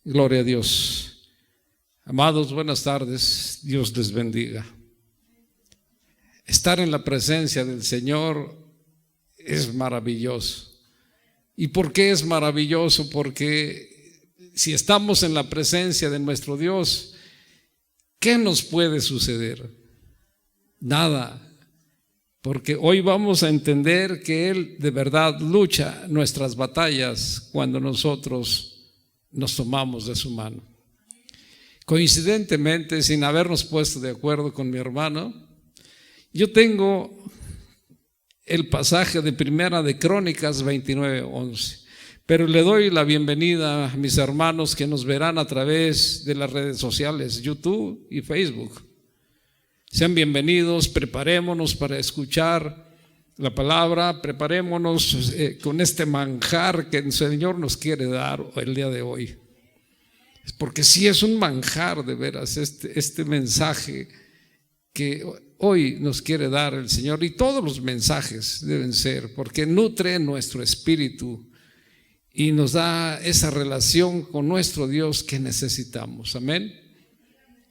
Gloria a Dios. Amados, buenas tardes. Dios les bendiga. Estar en la presencia del Señor es maravilloso. ¿Y por qué es maravilloso? Porque si estamos en la presencia de nuestro Dios, ¿qué nos puede suceder? Nada. Porque hoy vamos a entender que Él de verdad lucha nuestras batallas cuando nosotros nos tomamos de su mano. Coincidentemente, sin habernos puesto de acuerdo con mi hermano, yo tengo el pasaje de Primera de Crónicas 29:11, pero le doy la bienvenida a mis hermanos que nos verán a través de las redes sociales, YouTube y Facebook. Sean bienvenidos, preparémonos para escuchar la palabra, preparémonos con este manjar que el Señor nos quiere dar el día de hoy. Porque sí es un manjar de veras este mensaje que hoy nos quiere dar el Señor, y todos los mensajes deben ser, porque nutre nuestro espíritu y nos da esa relación con nuestro Dios que necesitamos. Amén.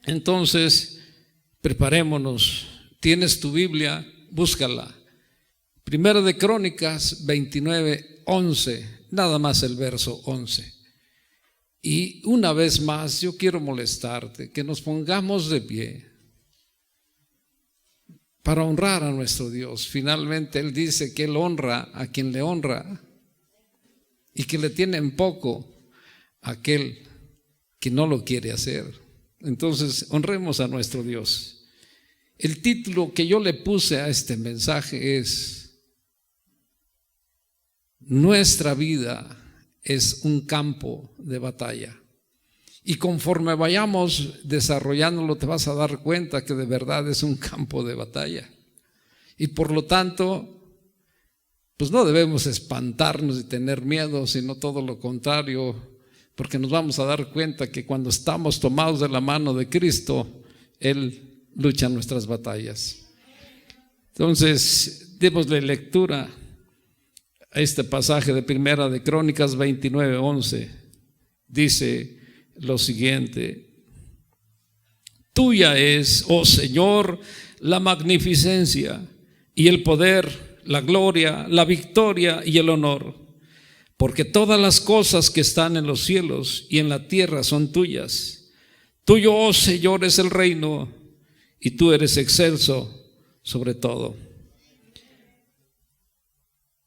Entonces, preparémonos. ¿Tienes tu Biblia? Búscala. Primera de Crónicas 29:11, nada más el verso 11. Y una vez más yo quiero molestarte, que nos pongamos de pie para honrar a nuestro Dios. Finalmente Él dice que Él honra a quien le honra y que le tiene en poco a aquel que no lo quiere hacer. Entonces honremos a nuestro Dios. El título que yo le puse a este mensaje es: nuestra vida es un campo de batalla. Y conforme vayamos desarrollándolo, te vas a dar cuenta que de verdad es un campo de batalla. Y por lo tanto, pues no debemos espantarnos y tener miedo, sino todo lo contrario, porque nos vamos a dar cuenta que cuando estamos tomados de la mano de Cristo, Él lucha nuestras batallas. Entonces, démosle lectura a este pasaje de Primera de Crónicas 29:11. Dice lo siguiente: tuya es, oh Señor, la magnificencia y el poder, la gloria, la victoria y el honor, porque todas las cosas que están en los cielos y en la tierra son tuyas. Tuyo, oh Señor, es el reino, y tú eres excelso sobre todo.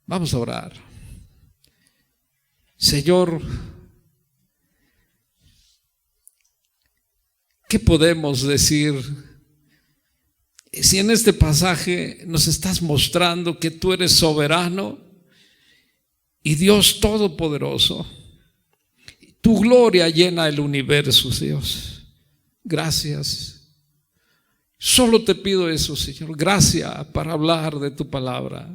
Vamos a orar. Señor, ¿qué podemos decir si en este pasaje nos estás mostrando que tú eres soberano y Dios todopoderoso? Tu gloria llena el universo, Dios. Gracias. Solo te pido eso, Señor. Gracias para hablar de tu palabra.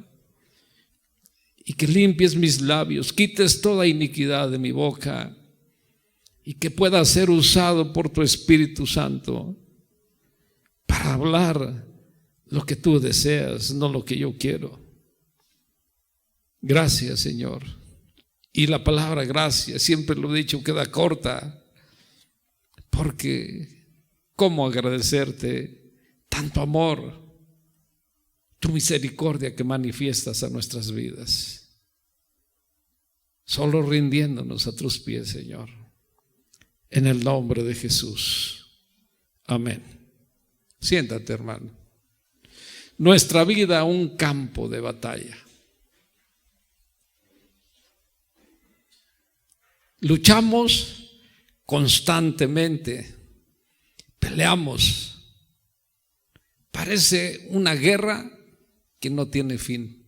Y que limpies mis labios, quites toda iniquidad de mi boca, y que pueda ser usado por tu Espíritu Santo para hablar lo que tú deseas, no lo que yo quiero. Gracias, Señor. Y la palabra gracias, siempre lo he dicho, queda corta, porque ¿cómo agradecerte tanto amor, tu misericordia que manifiestas a nuestras vidas? Solo rindiéndonos a tus pies, Señor, en el nombre de Jesús. Amén. Siéntate, hermano. Nuestra vida, un campo de batalla. Luchamos constantemente, peleamos. Parece una guerra que no tiene fin.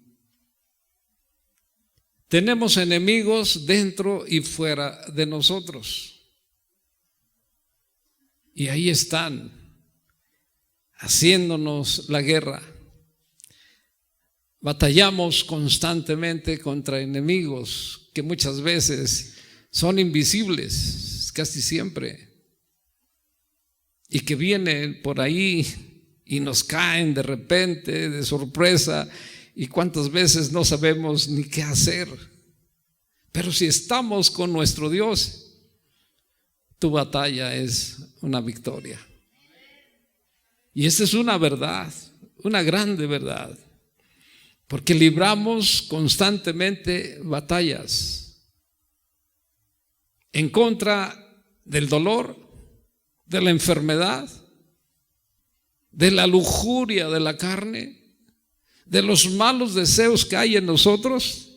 Tenemos enemigos dentro y fuera de nosotros. Y ahí están, haciéndonos la guerra. Batallamos constantemente contra enemigos que muchas veces son invisibles, casi siempre, y que vienen por ahí y nos caen de repente, de sorpresa, y cuántas veces no sabemos ni qué hacer. Pero si estamos con nuestro Dios, tu batalla es una victoria. Y esta es una verdad, una grande verdad, porque libramos constantemente batallas en contra del dolor, de la enfermedad, de la lujuria de la carne, de los malos deseos que hay en nosotros.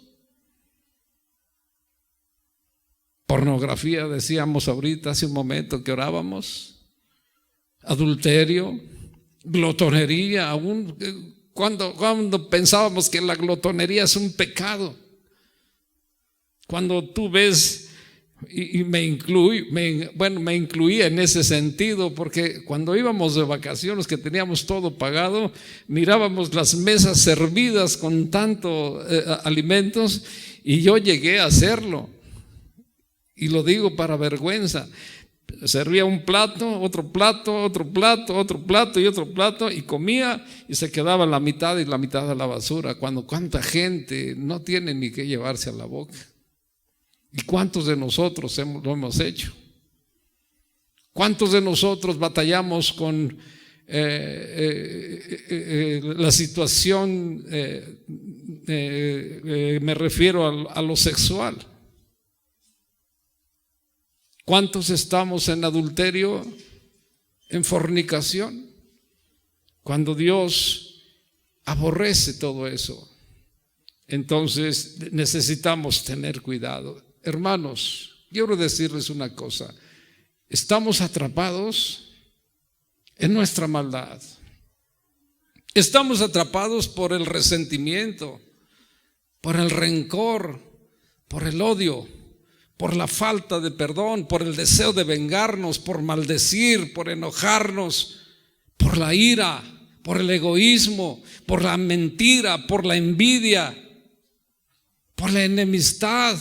Pornografía, decíamos ahorita hace un momento que orábamos, adulterio, glotonería, aún cuando pensábamos que la glotonería es un pecado. Cuando tú ves, y me incluía en ese sentido, porque cuando íbamos de vacaciones que teníamos todo pagado, mirábamos las mesas servidas con tanto alimentos, y yo llegué a hacerlo, y lo digo para vergüenza. Servía un plato, otro plato, otro plato, otro plato y otro plato, y comía y se quedaba la mitad y la mitad a la basura, cuando cuánta gente no tiene ni que llevarse a la boca. ¿Y cuántos de nosotros lo hemos hecho? ¿Cuántos de nosotros batallamos con la situación, me refiero a lo sexual? ¿Cuántos estamos en adulterio, en fornicación? Cuando Dios aborrece todo eso, entonces necesitamos tener cuidado. Hermanos, quiero decirles una cosa: estamos atrapados en nuestra maldad. Estamos atrapados por el resentimiento, por el rencor, por el odio, por la falta de perdón, por el deseo de vengarnos, por maldecir, por enojarnos, por la ira, por el egoísmo, por la mentira, por la envidia, por la enemistad,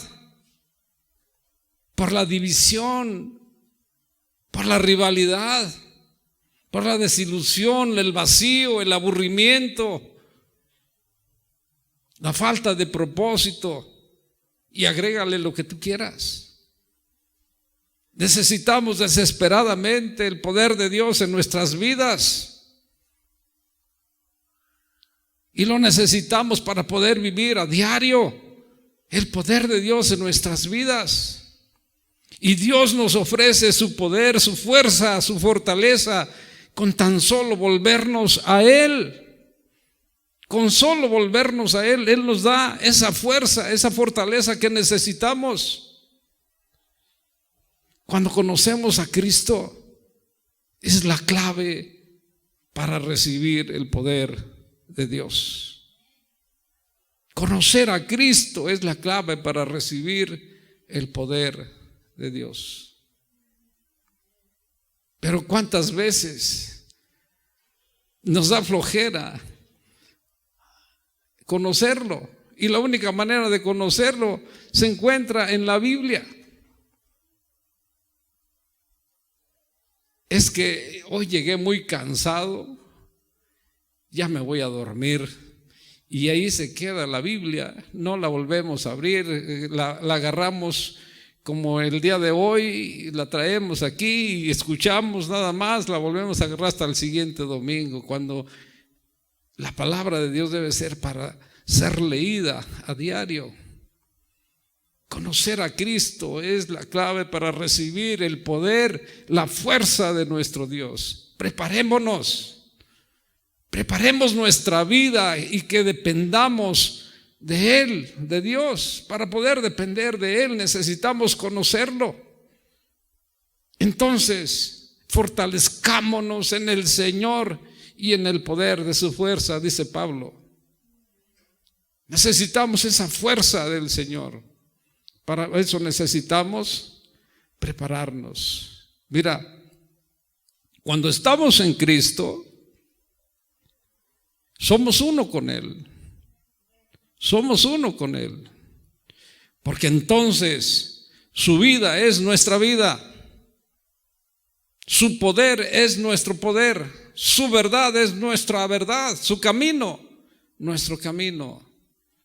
por la división, por la rivalidad, por la desilusión, el vacío, el aburrimiento, la falta de propósito, y agrégale lo que tú quieras. Necesitamos desesperadamente el poder de Dios en nuestras vidas, y lo necesitamos para poder vivir a diario el poder de Dios en nuestras vidas. Y Dios nos ofrece su poder, su fuerza, su fortaleza, con tan solo volvernos a Él. Con solo volvernos a Él, Él nos da esa fuerza, esa fortaleza que necesitamos. Cuando conocemos a Cristo, es la clave para recibir el poder de Dios. Conocer a Cristo es la clave para recibir el poder de Dios. Pero ¿cuántas veces nos da flojera conocerlo? Y la única manera de conocerlo se encuentra en la Biblia. Es que hoy llegué muy cansado, ya me voy a dormir, y ahí se queda la Biblia, no la volvemos a abrir, la agarramos como el día de hoy, la traemos aquí y escuchamos nada más, la volvemos a agarrar hasta el siguiente domingo, cuando la palabra de Dios debe ser para ser leída a diario. Conocer a Cristo es la clave para recibir el poder, la fuerza de nuestro Dios. Preparemos nuestra vida y que dependamos de Él, de Dios. Para poder depender de Él necesitamos conocerlo. Entonces, fortalezcámonos en el Señor y en el poder de su fuerza, dice Pablo. Necesitamos esa fuerza del Señor. Para eso necesitamos prepararnos. Mira, cuando estamos en Cristo, somos uno con Él. Somos uno con Él. Porque entonces su vida es nuestra vida. Su poder es nuestro poder. Su verdad es nuestra verdad. Su camino, nuestro camino.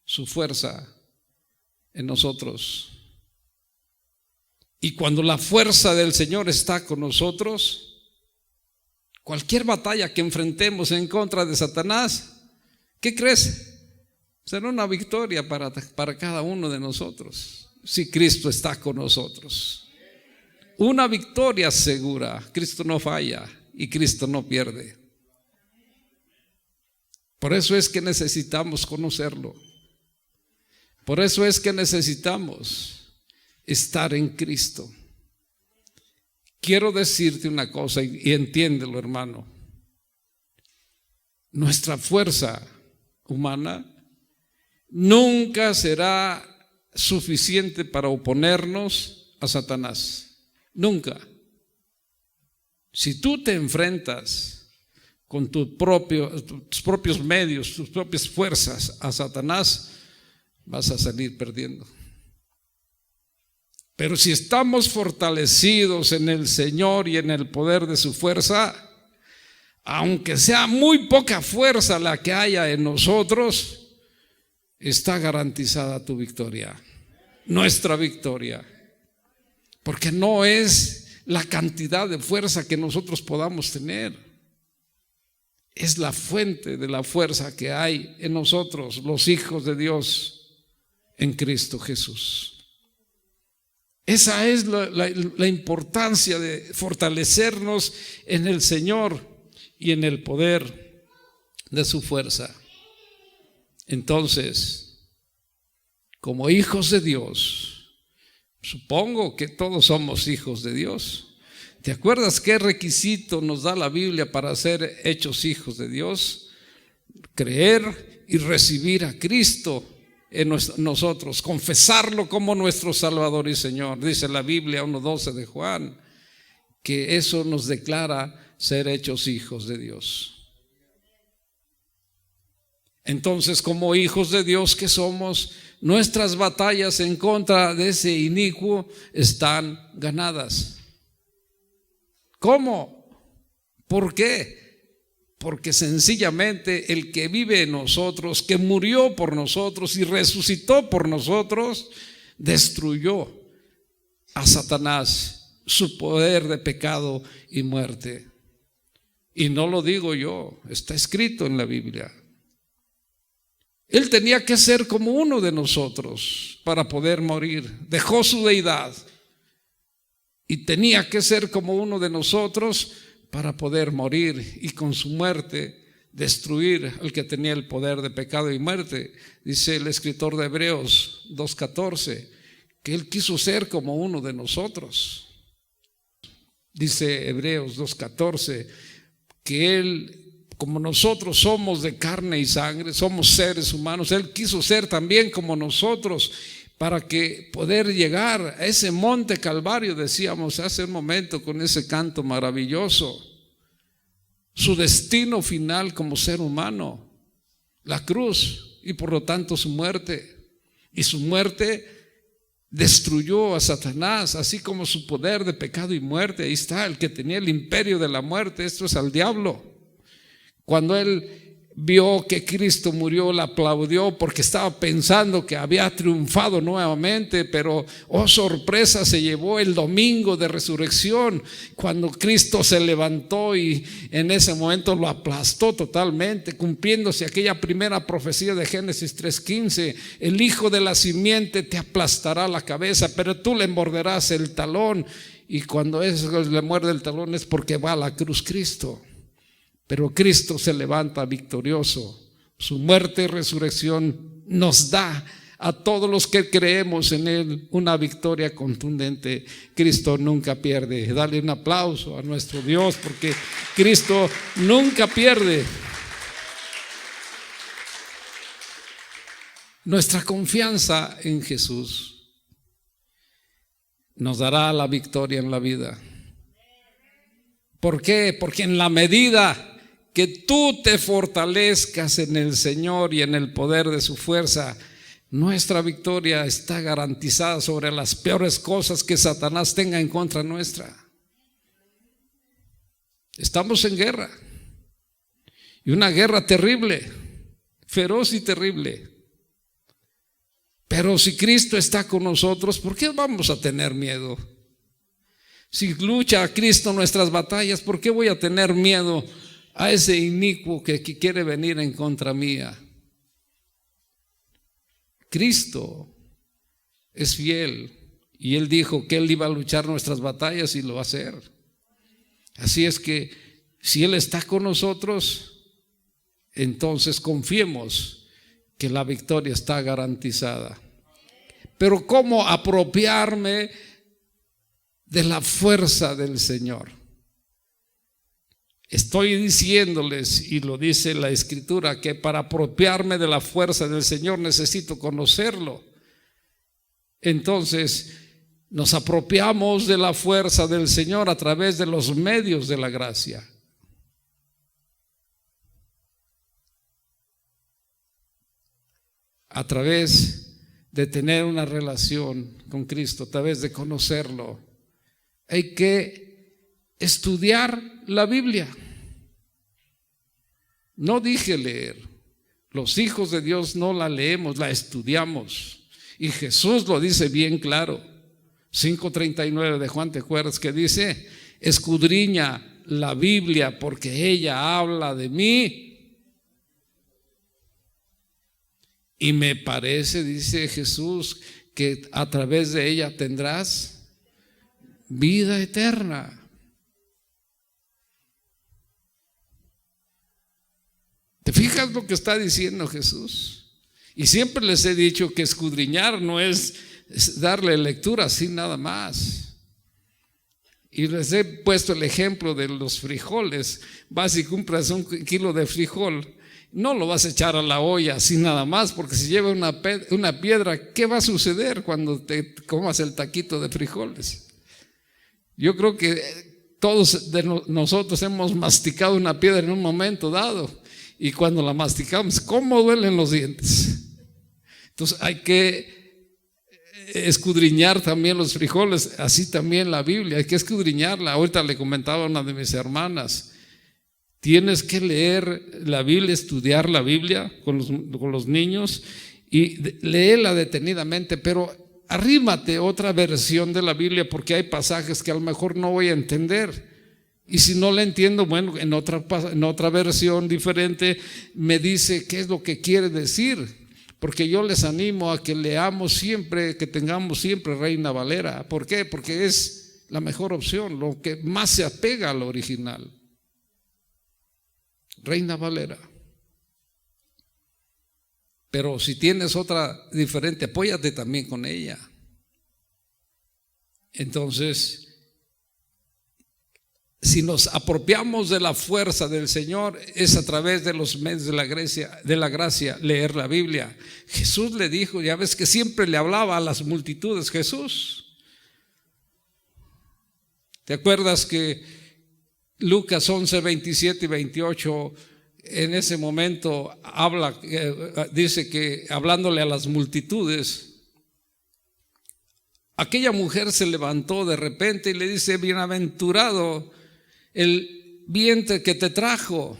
Su fuerza en nosotros. Y cuando la fuerza del Señor está con nosotros, cualquier batalla que enfrentemos en contra de Satanás, ¿qué crees? Será una victoria para cada uno de nosotros, si Cristo está con nosotros. Una victoria segura. Cristo no falla y Cristo no pierde. Por eso es que necesitamos conocerlo. Por eso es que necesitamos estar en Cristo. Quiero decirte una cosa y entiéndelo, hermano. Nuestra fuerza humana nunca será suficiente para oponernos a Satanás. Nunca. Si tú te enfrentas con tus propios medios, tus propias fuerzas a Satanás, vas a salir perdiendo. Pero si estamos fortalecidos en el Señor y en el poder de su fuerza, aunque sea muy poca fuerza la que haya en nosotros, está garantizada tu victoria, nuestra victoria. Porque no es la cantidad de fuerza que nosotros podamos tener, es la fuente de la fuerza que hay en nosotros, los hijos de Dios, en Cristo Jesús. Esa es la importancia de fortalecernos en el Señor y en el poder de su fuerza. Entonces, como hijos de Dios, supongo que todos somos hijos de Dios. ¿Te acuerdas qué requisito nos da la Biblia para ser hechos hijos de Dios? Creer y recibir a Cristo en nosotros, confesarlo como nuestro Salvador y Señor. Dice la Biblia 1:12 de Juan, que eso nos declara ser hechos hijos de Dios. Entonces, como hijos de Dios que somos, nuestras batallas en contra de ese inicuo están ganadas. ¿Cómo? ¿Por qué? Porque sencillamente el que vive en nosotros, que murió por nosotros y resucitó por nosotros, destruyó a Satanás, su poder de pecado y muerte. Y no lo digo yo, está escrito en la Biblia. Él tenía que ser como uno de nosotros para poder morir. Dejó su deidad y tenía que ser como uno de nosotros para poder morir y con su muerte destruir al que tenía el poder de pecado y muerte. Dice el escritor de Hebreos 2:14 que Él quiso ser como uno de nosotros. Dice Hebreos 2:14 que Él, como nosotros somos de carne y sangre, somos seres humanos, Él quiso ser también como nosotros para que poder llegar a ese monte Calvario, decíamos hace un momento con ese canto maravilloso, su destino final como ser humano, la cruz y por lo tanto su muerte. Y su muerte destruyó a Satanás, así como su poder de pecado y muerte. Ahí está, el que tenía el imperio de la muerte, esto es al diablo. Cuando él vio que Cristo murió, le aplaudió porque estaba pensando que había triunfado nuevamente, pero oh sorpresa, se llevó el domingo de resurrección cuando Cristo se levantó y en ese momento lo aplastó totalmente, cumpliéndose aquella primera profecía de Génesis 3:15: el hijo de la simiente te aplastará la cabeza, pero tú le morderás el talón. Y cuando eso le muerde el talón es porque va a la cruz Cristo. Pero Cristo se levanta victorioso. Su muerte y resurrección nos da a todos los que creemos en Él una victoria contundente. Cristo nunca pierde. Dale un aplauso a nuestro Dios porque Cristo nunca pierde. Nuestra confianza en Jesús nos dará la victoria en la vida. ¿Por qué? Porque en la medida que tú te fortalezcas en el Señor y en el poder de su fuerza, nuestra victoria está garantizada sobre las peores cosas que Satanás tenga en contra nuestra. Estamos en guerra, y una guerra terrible, feroz y terrible. Pero si Cristo está con nosotros, ¿por qué vamos a tener miedo? Si lucha Cristo nuestras batallas, ¿por qué voy a tener miedo a ese inicuo que quiere venir en contra mía? Cristo es fiel y Él dijo que Él iba a luchar nuestras batallas y lo va a hacer. Así es que si Él está con nosotros, entonces confiemos que la victoria está garantizada. Pero ¿cómo apropiarme de la fuerza del Señor? Estoy diciéndoles, y lo dice la Escritura, que para apropiarme de la fuerza del Señor necesito conocerlo. Entonces nos apropiamos de la fuerza del Señor a través de los medios de la gracia. A través de tener una relación con Cristo, a través de conocerlo. Hay que estudiar la Biblia. No dije leer. Los hijos de Dios no la leemos, la estudiamos. Y Jesús lo dice bien claro. 5:39 de Juan, ¿te acuerdas que dice? Escudriña la Biblia porque ella habla de mí. Y me parece, dice Jesús, que a través de ella tendrás vida eterna. ¿Te fijas lo que está diciendo Jesús? Y siempre les he dicho que escudriñar no es darle lectura así nada más. Y les he puesto el ejemplo de los frijoles. Vas y compras 1 kilo de frijol, no lo vas a echar a la olla así nada más, porque si lleva una piedra, ¿qué va a suceder cuando te comas el taquito de frijoles? Yo creo que todos de nosotros hemos masticado una piedra en un momento dado, y cuando la masticamos, ¿cómo duelen los dientes? Entonces hay que escudriñar también los frijoles, así también la Biblia, hay que escudriñarla. Ahorita le comentaba a una de mis hermanas, tienes que leer la Biblia, estudiar la Biblia con los niños y léela detenidamente, pero arrímate otra versión de la Biblia, porque hay pasajes que a lo mejor no voy a entender. Y si no la entiendo, bueno, en otra versión diferente me dice qué es lo que quiere decir. Porque yo les animo a que leamos siempre, que tengamos siempre Reina Valera. ¿Por qué? Porque es la mejor opción, lo que más se apega al original. Reina Valera. Pero si tienes otra diferente, apóyate también con ella. Entonces, si nos apropiamos de la fuerza del Señor, es a través de los medios de la gracia leer la Biblia. Jesús le dijo, ya ves que siempre le hablaba a las multitudes Jesús. ¿Te acuerdas que Lucas 11, 27 y 28 en ese momento dice que hablándole a las multitudes, aquella mujer se levantó de repente y le dice, bienaventurado el vientre que te trajo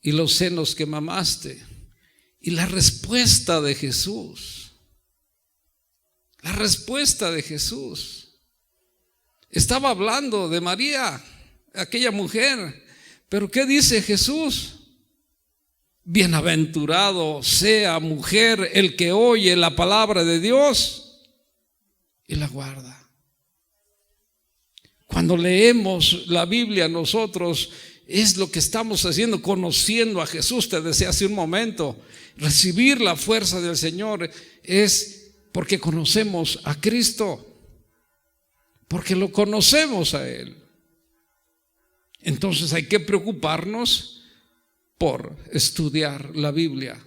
y los senos que mamaste. Y la respuesta de Jesús, estaba hablando de María, aquella mujer, pero ¿qué dice Jesús? Bienaventurado sea, mujer, el que oye la palabra de Dios y la guarda. Cuando leemos la Biblia nosotros es lo que estamos haciendo, conociendo a Jesús. Te decía hace un momento, recibir la fuerza del Señor es porque conocemos a Cristo, porque lo conocemos a Él. Entonces hay que preocuparnos por estudiar la Biblia.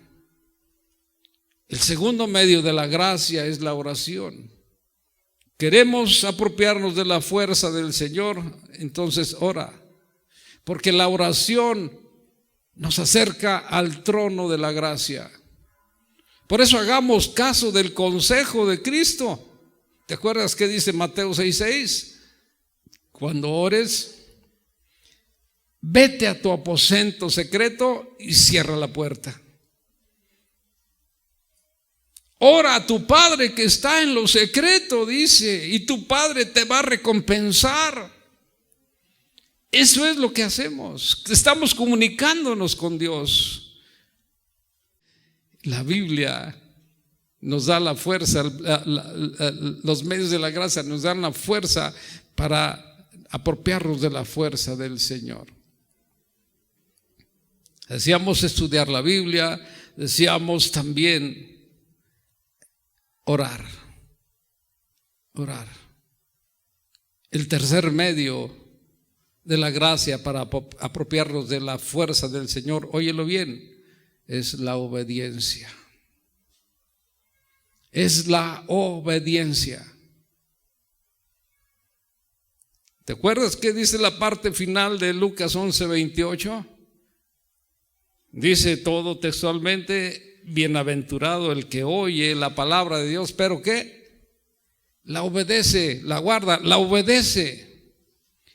El segundo medio de la gracia es la oración. Queremos apropiarnos de la fuerza del Señor, entonces ora, porque la oración nos acerca al trono de la gracia. Por eso hagamos caso del consejo de Cristo. ¿Te acuerdas qué dice Mateo 6:6? Cuando ores, vete a tu aposento secreto y cierra la puerta. Ora a tu Padre que está en lo secreto, dice, y tu Padre te va a recompensar. Eso es lo que hacemos. Estamos comunicándonos con Dios. La Biblia nos da la fuerza, los medios de la gracia nos dan la fuerza para apropiarnos de la fuerza del Señor. Decíamos estudiar la Biblia, decíamos también orar. El tercer medio de la gracia para apropiarnos de la fuerza del Señor, óyelo bien, es la obediencia. Es la obediencia. ¿Te acuerdas qué dice la parte final de Lucas 11:28? Dice todo textualmente: bienaventurado el que oye la palabra de Dios, pero ¿qué? La obedece, la guarda, la obedece.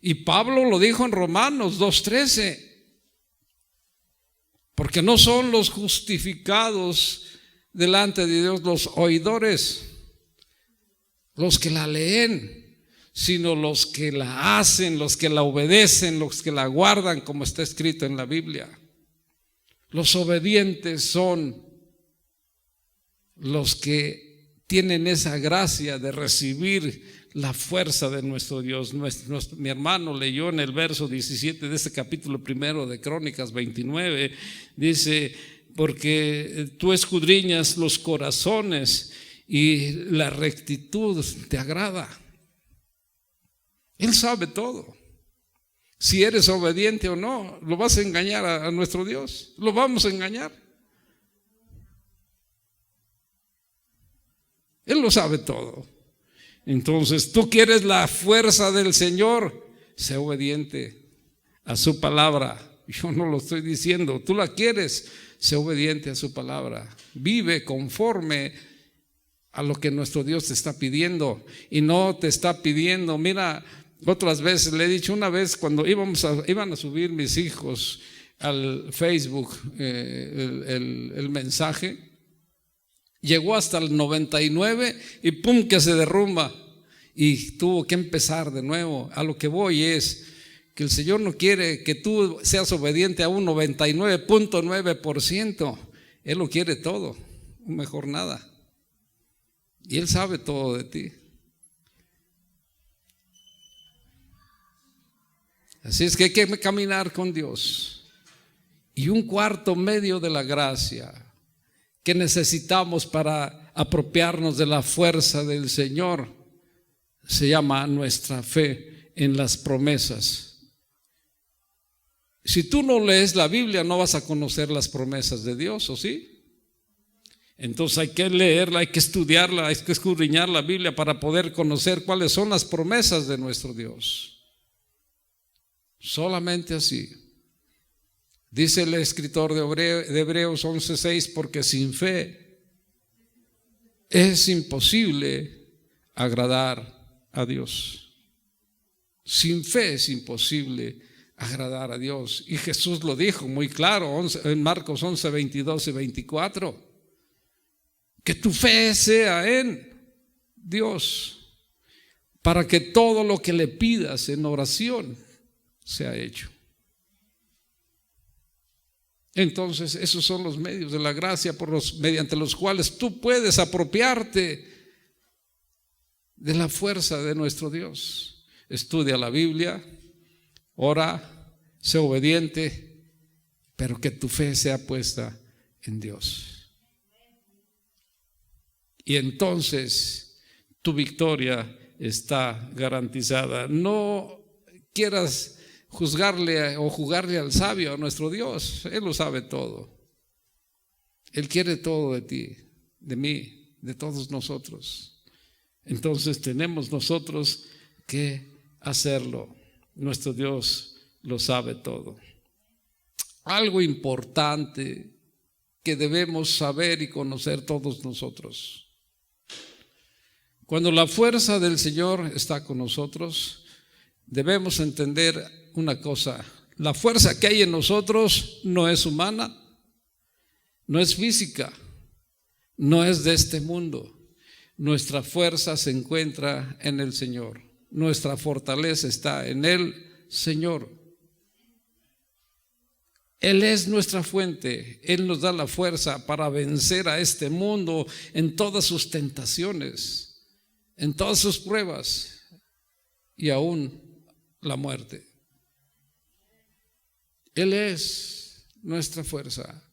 Y Pablo lo dijo en Romanos 2:13. Porque no son los justificados delante de Dios los oidores, los que la leen, sino los que la hacen, los que la obedecen, los que la guardan, como está escrito en la Biblia. Los obedientes son los que tienen esa gracia de recibir la fuerza de nuestro Dios. Mi hermano leyó en el verso 17 de este capítulo primero de Crónicas 29, dice: porque tú escudriñas los corazones y la rectitud te agrada. Él sabe todo. Si eres obediente o no, lo vas a engañar a nuestro Dios. Lo vamos a engañar. Él lo sabe todo. Entonces, tú quieres la fuerza del Señor, sé obediente a su palabra. Yo no lo estoy diciendo, tú la quieres, sé obediente a su palabra. Vive conforme a lo que nuestro Dios te está pidiendo, y no te está pidiendo. Mira, otras veces le he dicho, una vez cuando iban a subir mis hijos al Facebook el mensaje, llegó hasta el 99 y pum, que se derrumba, y tuvo que empezar de nuevo. A lo que voy es que el Señor no quiere que tú seas obediente a un 99.9%. Él lo quiere todo, mejor nada. Y Él sabe todo de ti. Así es que hay que caminar con Dios. Y un cuarto medio de la gracia que necesitamos para apropiarnos de la fuerza del Señor se llama nuestra fe en las promesas. Si tú no lees la Biblia, no vas a conocer las promesas de Dios, ¿o sí? Entonces hay que leerla, hay que estudiarla, hay que escudriñar la Biblia para poder conocer cuáles son las promesas de nuestro Dios. Solamente así. Dice el escritor de Hebreos 11:6, porque sin fe es imposible agradar a Dios. Sin fe es imposible agradar a Dios. Y Jesús lo dijo muy claro en Marcos 11, 22 y 24. Que tu fe sea en Dios, para que todo lo que le pidas en oración sea hecho. Entonces, esos son los medios de la gracia mediante los cuales tú puedes apropiarte de la fuerza de nuestro Dios. Estudia la Biblia, ora, sé obediente, pero que tu fe sea puesta en Dios. Y entonces tu victoria está garantizada. No quieras juzgarle o jugarle al sabio, a nuestro Dios. Él lo sabe todo. Él quiere todo de ti, de mí, de todos nosotros. Entonces tenemos nosotros que hacerlo. Nuestro Dios lo sabe todo. Algo importante que debemos saber y conocer todos nosotros. Cuando la fuerza del Señor está con nosotros, debemos entender una cosa: la fuerza que hay en nosotros no es humana, no es física, no es de este mundo. Nuestra fuerza se encuentra en el Señor. Nuestra fortaleza está en el Señor. Él es nuestra fuente. Él nos da la fuerza para vencer a este mundo en todas sus tentaciones, en todas sus pruebas y aún la muerte. Él es nuestra fuerza.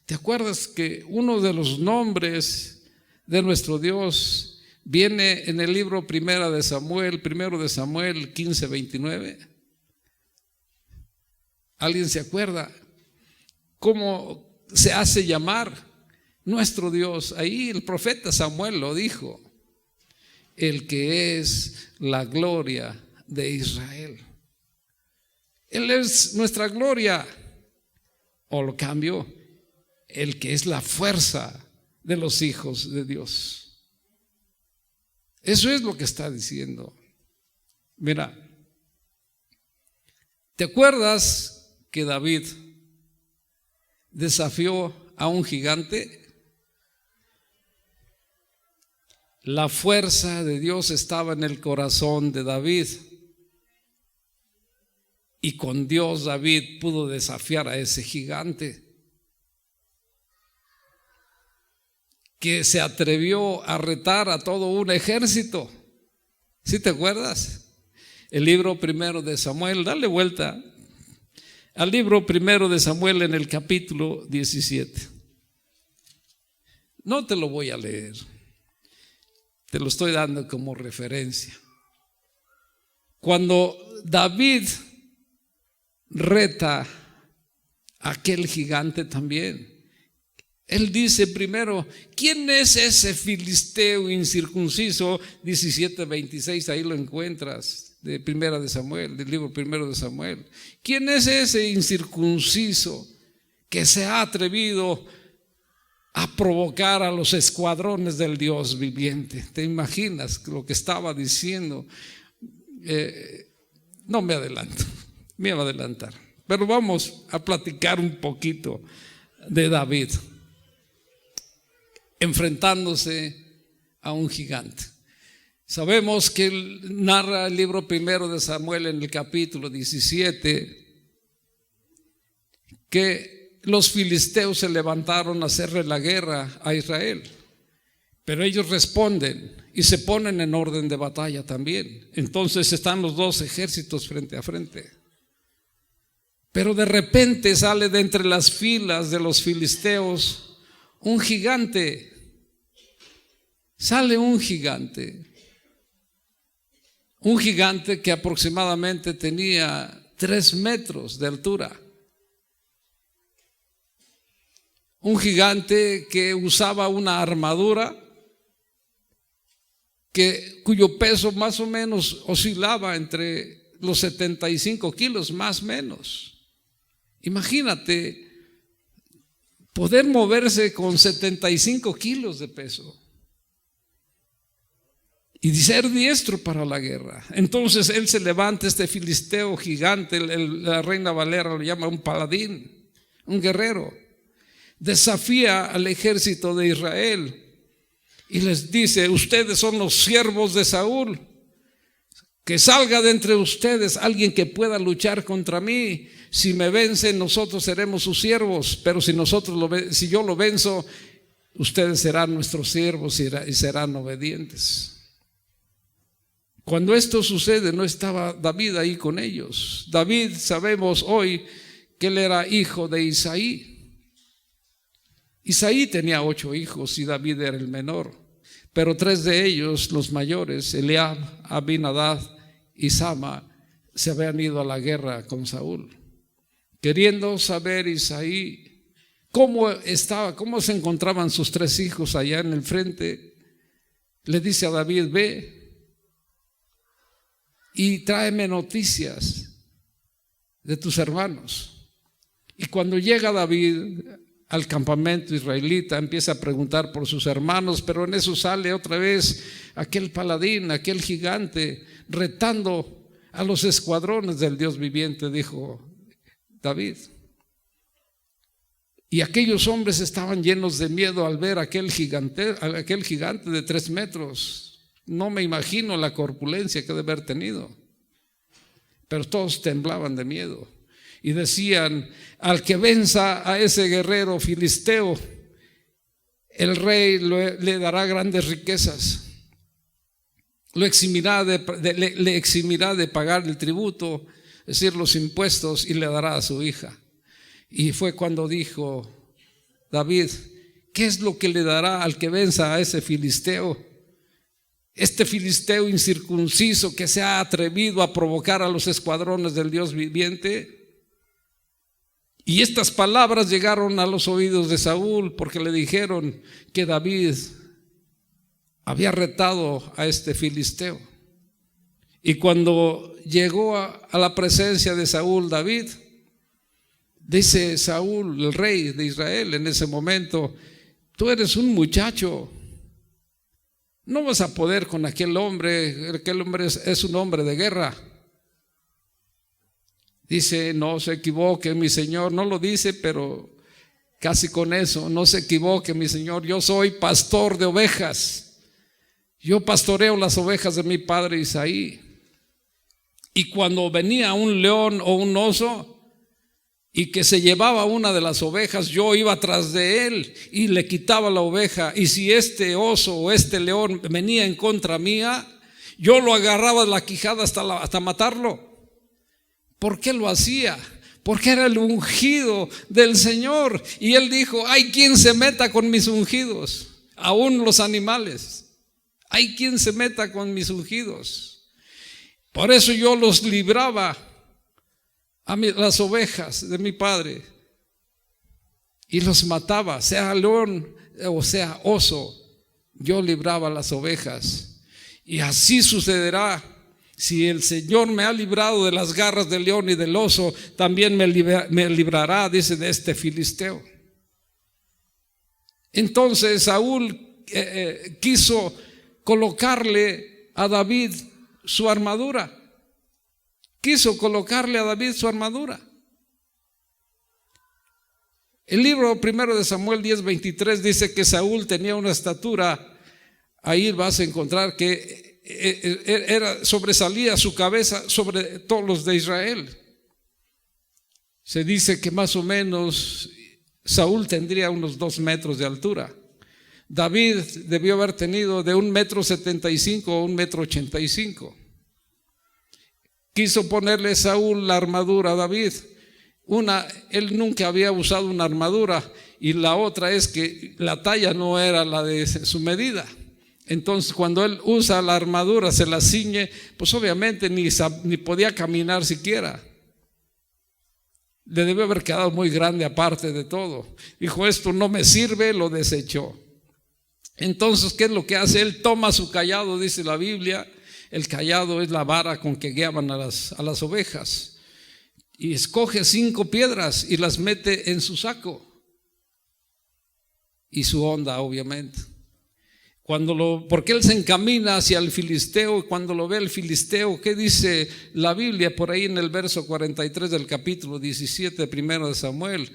¿Te acuerdas que uno de los nombres de nuestro Dios viene en el libro primero de Samuel 15:29? ¿Alguien se acuerda cómo se hace llamar nuestro Dios? Ahí el profeta Samuel lo dijo: el que es la gloria de Israel. Él es nuestra gloria, o lo cambio, el que es la fuerza de los hijos de Dios. Eso es lo que está diciendo. Mira, ¿te acuerdas que David desafió a un gigante? La fuerza de Dios estaba en el corazón de David, y con Dios David pudo desafiar a ese gigante que se atrevió a retar a todo un ejército. ¿Sí te acuerdas? El libro primero de Samuel, dale vuelta al libro primero de Samuel en el capítulo 17. No te lo voy a leer, te lo estoy dando como referencia. Cuando David reta a aquel gigante también, él dice primero: ¿quién es ese filisteo incircunciso? 17:26, ahí lo encuentras, de primera de Samuel, del libro primero de Samuel. ¿Quién es ese incircunciso que se ha atrevido a provocar a los escuadrones del Dios viviente? ¿Te imaginas lo que estaba diciendo? No me adelanto, me iba a adelantar, pero vamos a platicar un poquito de David enfrentándose a un gigante. Sabemos que narra el libro primero de Samuel en el capítulo 17 que los filisteos se levantaron a hacerle la guerra a Israel, pero ellos responden y se ponen en orden de batalla también. Entonces están los dos ejércitos frente a frente. Pero de repente sale de entre las filas de los filisteos un gigante. Sale un gigante que aproximadamente tenía 3 metros de altura. Un gigante que usaba una armadura cuyo peso más o menos oscilaba entre los 75 kilos, más o menos. Imagínate poder moverse con 75 kilos de peso y ser diestro para la guerra. Entonces él se levanta, este filisteo gigante, la Reina Valera lo llama un paladín, un guerrero. Desafía al ejército de Israel y les dice: ustedes son los siervos de Saúl, que salga de entre ustedes alguien que pueda luchar contra mí. Si me vencen, nosotros seremos sus siervos, pero si yo lo venzo, ustedes serán nuestros siervos y serán obedientes. Cuando esto sucede, no estaba David ahí con ellos. David, sabemos hoy que él era hijo de Isaí. Isaí tenía 8 hijos y David era el menor, pero 3 de ellos, los mayores, Eliab, Abinadab y Sama, se habían ido a la guerra con Saúl. Queriendo saber Isaí cómo se encontraban sus 3 hijos allá en el frente, le dice a David: ve y tráeme noticias de tus hermanos. Y cuando llega David al campamento israelita, empieza a preguntar por sus hermanos, pero en eso sale otra vez aquel paladín, aquel gigante, retando a los escuadrones del Dios viviente. Dijo David: Y aquellos hombres estaban llenos de miedo al ver aquel gigante de 3 metros. No me imagino la corpulencia que debe haber tenido. Pero todos temblaban de miedo. Y decían: al que venza a ese guerrero filisteo, el rey le dará grandes riquezas. Le eximirá de pagar el tributo, es decir, los impuestos, y le dará a su hija. Y fue cuando dijo David: ¿qué es lo que le dará al que venza a ese filisteo? Este filisteo incircunciso que se ha atrevido a provocar a los escuadrones del Dios viviente. Y estas palabras llegaron a los oídos de Saúl, porque le dijeron que David había retado a este filisteo. Y cuando llegó a la presencia de Saúl, David, dice Saúl, el rey de Israel, en ese momento: tú eres un muchacho, no vas a poder con aquel hombre es un hombre de guerra. Dice: no se equivoque, mi señor. No lo dice, pero casi con eso: no se equivoque, mi señor, yo soy pastor de ovejas, yo pastoreo las ovejas de mi padre Isaí. Y cuando venía un león o un oso y que se llevaba una de las ovejas, yo iba tras de él y le quitaba la oveja. Y si este oso o este león venía en contra mía, yo lo agarraba de la quijada hasta matarlo. ¿Por qué lo hacía? Porque era el ungido del Señor. Y él dijo: hay quien se meta con mis ungidos, aún los animales. Hay quien se meta con mis ungidos. Por eso yo los libraba a las ovejas de mi padre y los mataba, sea león o sea oso, yo libraba las ovejas. Y así sucederá: si el Señor me ha librado de las garras del león y del oso, también me librará, dice, de este filisteo. Entonces Saúl quiso colocarle a David su armadura. El libro primero de Samuel 10:23 dice que Saúl tenía una estatura, ahí vas a encontrar que sobresalía su cabeza sobre todos los de Israel. Se dice que más o menos Saúl tendría unos 2 metros de altura. David debió haber tenido de 1,75 m o 1,85 m. Quiso ponerle Saúl la armadura a David. Él nunca había usado una armadura, y la otra es que la talla no era la de su medida. Entonces cuando él usa la armadura, se la ciñe, pues obviamente ni podía caminar siquiera. Le debió haber quedado muy grande aparte de todo. Dijo: esto no me sirve, lo desechó. Entonces, ¿qué es lo que hace? Él toma su cayado, dice la Biblia. El cayado es la vara con que guiaban a las ovejas. Y escoge 5 piedras y las mete en su saco. Y su honda, obviamente. Porque él se encamina hacia el filisteo, y cuando lo ve el filisteo, ¿qué dice la Biblia por ahí en el verso 43 del capítulo 17 primero de Samuel?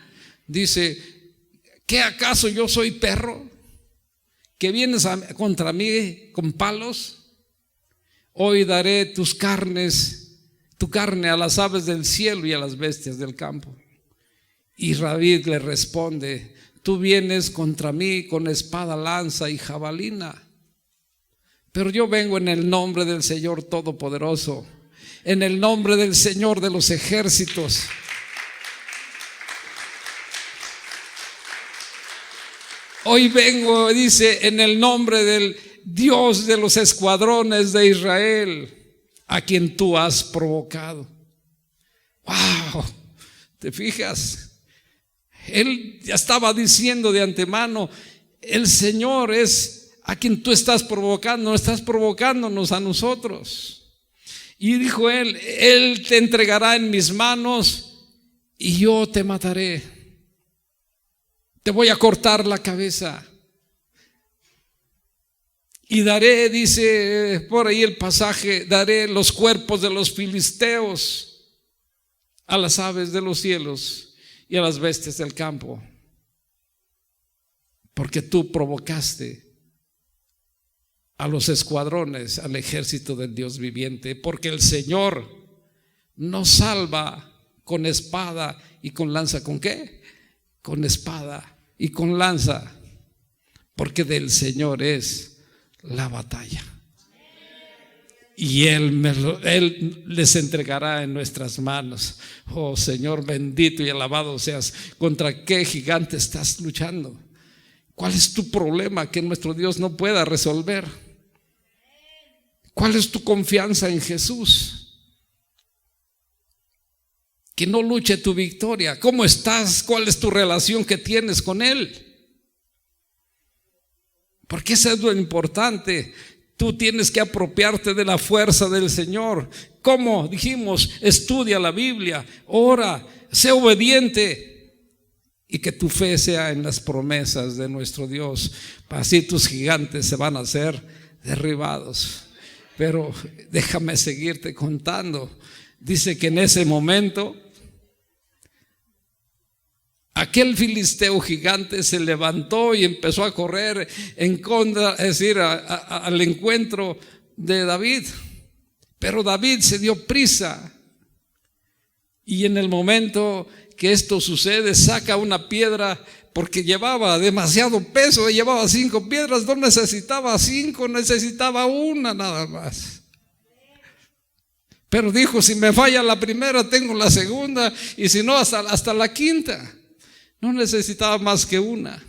Dice: ¿qué acaso yo soy perro que vienes contra mí con palos? Hoy daré tu carne a las aves del cielo y a las bestias del campo. Y David le responde: tú vienes contra mí con espada, lanza y jabalina, pero yo vengo en el nombre del Señor Todopoderoso, en el nombre del Señor de los ejércitos. Hoy vengo, dice, en el nombre del Dios de los escuadrones de Israel, a quien tú has provocado. ¡Wow! ¿Te fijas? Él ya estaba diciendo de antemano: el Señor es a quien tú estás provocando, no estás provocándonos a nosotros. Y dijo Él te entregará en mis manos y yo te mataré. Te voy a cortar la cabeza. Y daré, dice por ahí el pasaje, daré los cuerpos de los filisteos a las aves de los cielos y a las bestias del campo. porque tú provocaste a los escuadrones, al ejército del Dios viviente, porque el Señor no salva con espada y con lanza. ¿Con qué? Con espada y con lanza, porque del Señor es la batalla. Y Él les entregará en nuestras manos. Oh Señor, bendito y alabado seas. ¿Contra qué gigante estás luchando? ¿Cuál es tu problema que nuestro Dios no pueda resolver? ¿Cuál es tu confianza en Jesús? Que no luche tu victoria. ¿Cómo estás? ¿Cuál es tu relación que tienes con Él? Porque eso es lo importante. Tú tienes que apropiarte de la fuerza del Señor. ¿Cómo? Dijimos, estudia la Biblia, ora, sé obediente y que tu fe sea en las promesas de nuestro Dios. Así tus gigantes se van a ser derribados. Pero déjame seguirte contando. Dice que en ese momento aquel filisteo gigante se levantó y empezó a correr en contra, es decir, al encuentro de David. Pero David se dio prisa y en el momento que esto sucede saca una piedra, porque llevaba demasiado peso, llevaba 5 piedras, no necesitaba 5, necesitaba una nada más. Pero dijo, si me falla la primera, tengo la segunda, y si no, hasta la quinta. No necesitaba más que una.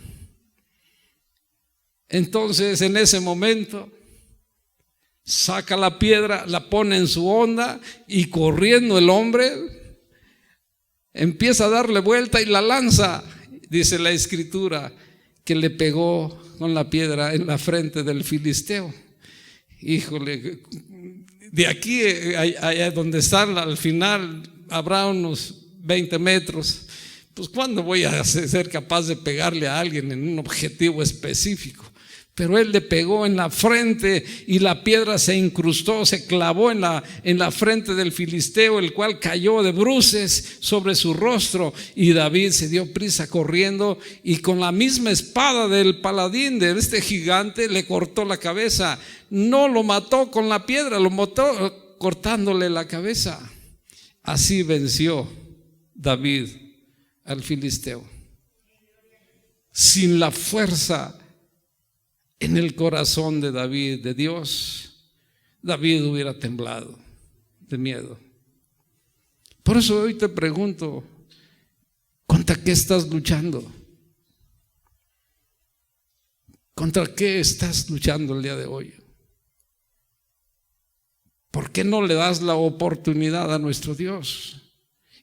Entonces, en ese momento, saca la piedra, la pone en su honda, y corriendo el hombre empieza a darle vuelta y la lanza. Dice la escritura que le pegó con la piedra en la frente del filisteo. Híjole, de aquí allá donde están, al final habrá unos 20 metros. Pues ¿cuándo voy a ser capaz de pegarle a alguien en un objetivo específico? Pero él le pegó en la frente y la piedra se incrustó, se clavó en la frente del filisteo, el cual cayó de bruces sobre su rostro. Y David se dio prisa corriendo y con la misma espada del paladín, de este gigante, le cortó la cabeza. No lo mató con la piedra, lo mató cortándole la cabeza. Así venció David al filisteo. Sin la fuerza en el corazón de David, de Dios, David hubiera temblado de miedo. Por eso hoy te pregunto, ¿contra qué estás luchando? ¿Contra qué estás luchando el día de hoy? ¿Por qué no le das la oportunidad a nuestro Dios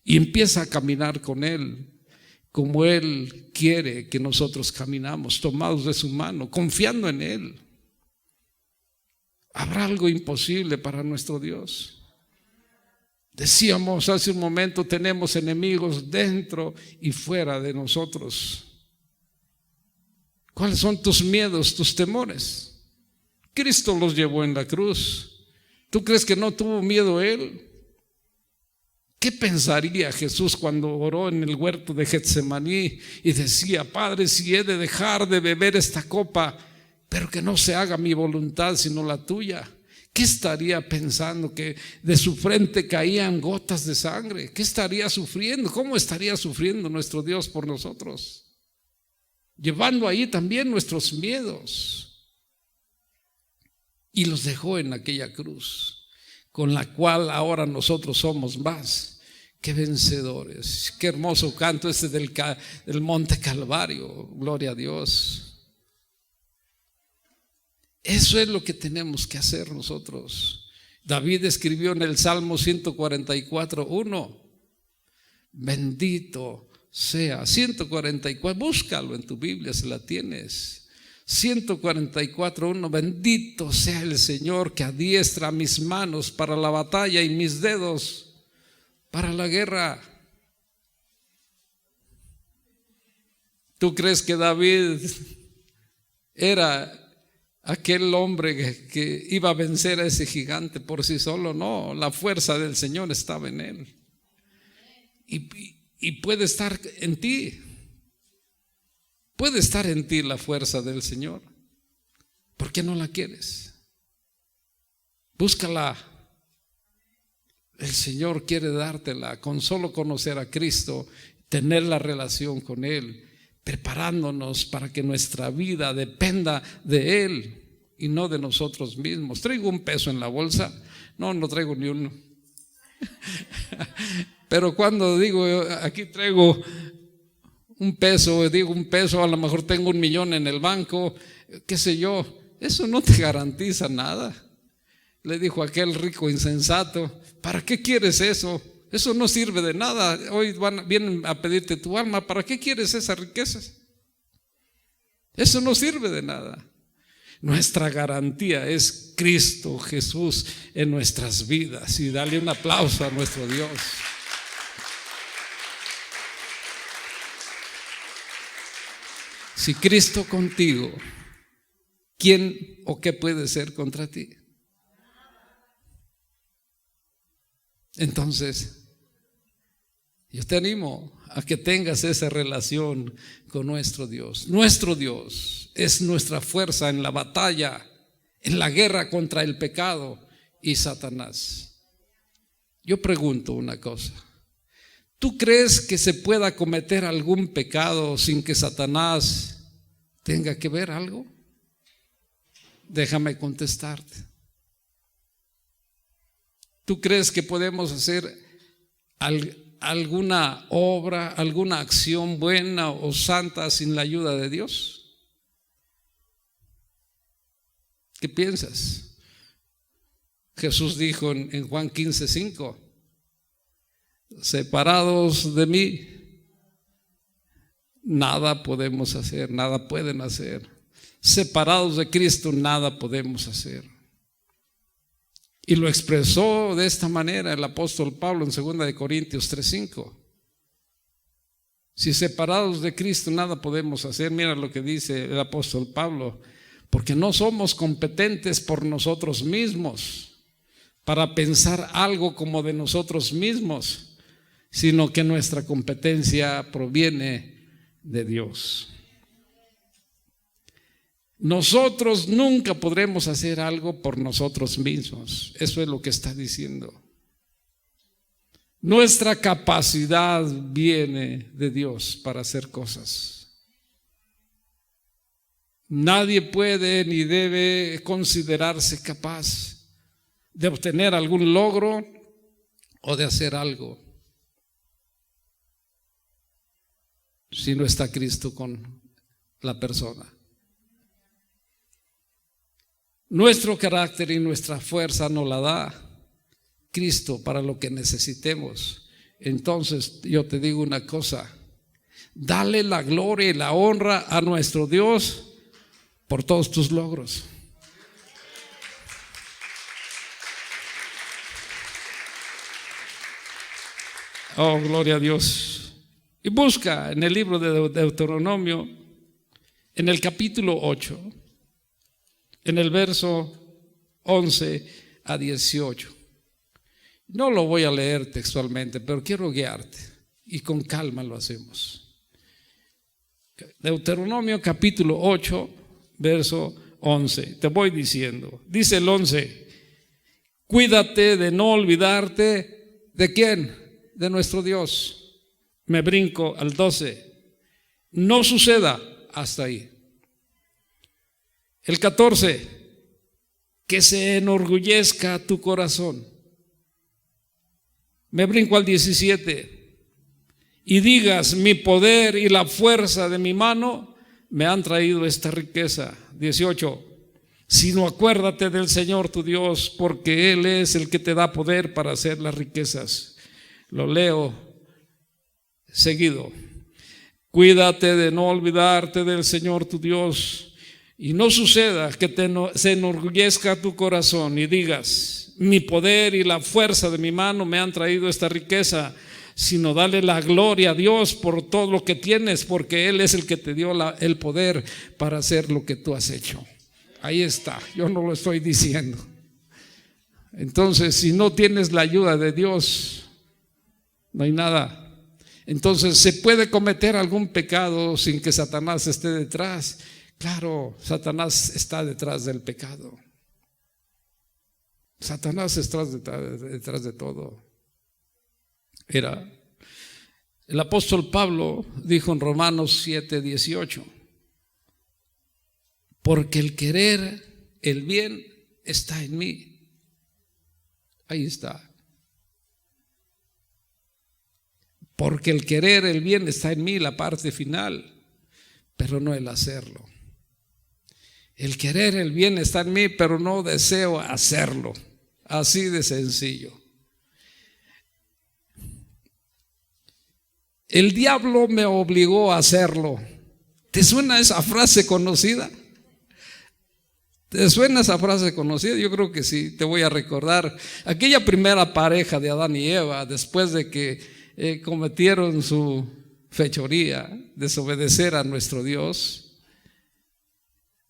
y empieza a caminar con Él como Él quiere que nosotros caminamos, tomados de su mano, confiando en Él? ¿Habrá algo imposible para nuestro Dios? Decíamos hace un momento, tenemos enemigos dentro y fuera de nosotros. ¿Cuáles son tus miedos, tus temores? Cristo los llevó en la cruz. ¿Tú crees que no tuvo miedo Él? ¿Qué pensaría Jesús cuando oró en el huerto de Getsemaní y decía, Padre, si he de dejar de beber esta copa, pero que no se haga mi voluntad sino la tuya? ¿Qué estaría pensando? Que de su frente caían gotas de sangre. ¿Qué estaría sufriendo? ¿Cómo estaría sufriendo nuestro Dios por nosotros? Llevando ahí también nuestros miedos. Y los dejó en aquella cruz, con la cual ahora nosotros somos más que vencedores. Qué hermoso canto este del Monte Calvario. Gloria a Dios. Eso es lo que tenemos que hacer nosotros. David escribió en el Salmo 144:1, bendito sea. 144, búscalo en tu Biblia si la tienes. 144:1, bendito sea el Señor que adiestra mis manos para la batalla y mis dedos para la guerra. ¿Tú crees que David era aquel hombre que iba a vencer a ese gigante por sí solo? No, la fuerza del Señor estaba en él y puede estar en ti. Puede estar en ti la fuerza del Señor. ¿Por qué no la quieres? Búscala. El Señor quiere dártela con solo conocer a Cristo, tener la relación con Él, preparándonos para que nuestra vida dependa de Él y no de nosotros mismos. ¿Traigo un peso en la bolsa? No traigo ni uno. Pero cuando digo aquí traigo un peso, digo un peso, a lo mejor tengo 1 millón en el banco, qué sé yo, eso no te garantiza nada. Le dijo aquel rico insensato, ¿para qué quieres eso? Eso no sirve de nada. Hoy vienen a pedirte tu alma, ¿para qué quieres esas riquezas? Eso no sirve de nada. Nuestra garantía es Cristo Jesús en nuestras vidas. Y dale un aplauso a nuestro Dios. Si Cristo contigo, ¿quién o qué puede ser contra ti? Entonces, yo te animo a que tengas esa relación con nuestro Dios. Nuestro Dios es nuestra fuerza en la batalla, en la guerra contra el pecado y Satanás. Yo pregunto una cosa. ¿Tú crees que se pueda cometer algún pecado sin que Satanás tenga que ver algo? Déjame contestarte. ¿Tú crees que podemos hacer alguna obra, alguna acción buena o santa sin la ayuda de Dios? ¿Qué piensas? Jesús dijo en Juan 15:5, separados de mí, nada podemos hacer, nada pueden hacer. Separados de Cristo, nada podemos hacer. Y lo expresó de esta manera el apóstol Pablo en 2 Corintios 3:5. Si separados de Cristo nada podemos hacer, mira lo que dice el apóstol Pablo, porque no somos competentes por nosotros mismos para pensar algo como de nosotros mismos, sino que nuestra competencia proviene de Dios. Nosotros nunca podremos hacer algo por nosotros mismos. Eso es lo que está diciendo. Nuestra capacidad viene de Dios para hacer cosas. Nadie puede ni debe considerarse capaz de obtener algún logro o de hacer algo si no está Cristo con la persona. Nuestro carácter y nuestra fuerza nos la da Cristo para lo que necesitemos. Entonces yo te digo una cosa, dale la gloria y la honra a nuestro Dios por todos tus logros. Oh, gloria a Dios. Y busca en el libro de Deuteronomio, en el capítulo 8, en el verso 11 a 18. No lo voy a leer textualmente, pero quiero guiarte y con calma lo hacemos. Deuteronomio capítulo 8, verso 11. Te voy diciendo, dice el 11, cuídate de no olvidarte ¿de quién? De nuestro Dios. Me brinco al 12. No suceda hasta ahí. El 14, que se enorgullezca tu corazón. Me brinco al 17, y digas, mi poder y la fuerza de mi mano me han traído esta riqueza. 18, sino acuérdate del Señor tu Dios, porque Él es el que te da poder para hacer las riquezas. Lo leo seguido. Cuídate de no olvidarte del Señor tu Dios, y no suceda que se enorgullezca tu corazón y digas, mi poder y la fuerza de mi mano me han traído esta riqueza, sino dale la gloria a Dios por todo lo que tienes, porque Él es el que te dio el poder para hacer lo que tú has hecho. Ahí está, yo no lo estoy diciendo. Entonces, si no tienes la ayuda de Dios, no hay nada. Entonces, ¿se puede cometer algún pecado sin que Satanás esté detrás? Claro, Satanás está detrás del pecado. Satanás está detrás de todo. El apóstol Pablo dijo en Romanos 7:18, porque el querer el bien está en mí. Ahí está. Porque el querer el bien está en mí, la parte final, pero no el hacerlo. El querer el bien está en mí, pero no deseo hacerlo. Así de sencillo. El diablo me obligó a hacerlo. ¿Te suena esa frase conocida? ¿Te suena esa frase conocida? Yo creo que sí. Te voy a recordar aquella primera pareja de Adán y Eva, después de que cometieron su fechoría, desobedecer a nuestro Dios.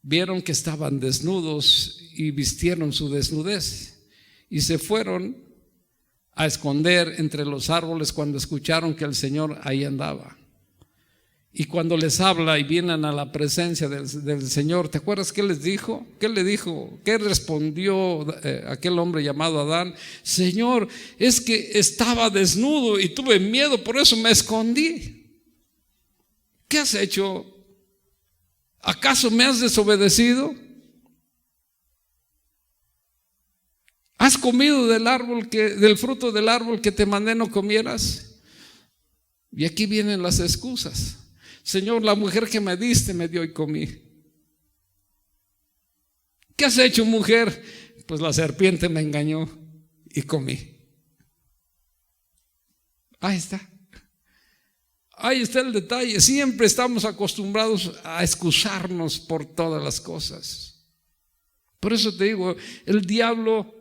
Vieron que estaban desnudos y vistieron su desnudez y se fueron a esconder entre los árboles cuando escucharon que el Señor ahí andaba. Y cuando les habla y vienen a la presencia del Señor, ¿te acuerdas qué les dijo? ¿Qué le dijo? ¿Qué respondió aquel hombre llamado Adán? Señor, es que estaba desnudo y tuve miedo, por eso me escondí. ¿Qué has hecho? ¿Acaso me has desobedecido? ¿Has comido del fruto del árbol que te mandé no comieras? Y aquí vienen las excusas. Señor, la mujer que me diste me dio y comí. ¿Qué has hecho, mujer? Pues la serpiente me engañó y comí. Ahí está. Ahí está el detalle. Siempre estamos acostumbrados a excusarnos por todas las cosas. Por eso te digo, el diablo